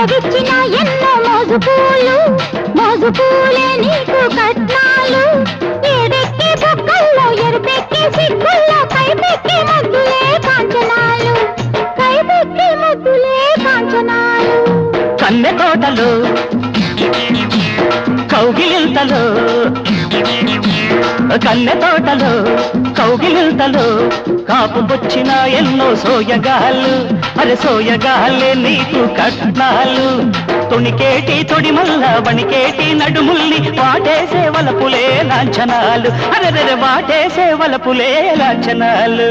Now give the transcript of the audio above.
అడవిచ్చిన ఎన్నో మోజు పూలే నీకు కట్నాలు ఏడెక్కి బొక్కల్లో ఎరుపెక్కి సిగ్గుల్లో కైపెక్కి ముద్దులే కాంచనాలు కన్నె తోటలు కౌగిలింతలు కన్నె తోటలు కౌగిలింతలు కాపుకొచ్చిన ఎన్నో సోయగాళ్ళు అరే సోయగాళ్ళే నీకు కట్నాలు తొణికేటి తొడిమల్ల వణికేటి నడుముల్ని వాటేసే వలపులే లాంఛనాలు అరే వాటేసే వలపులే లాంఛనాలు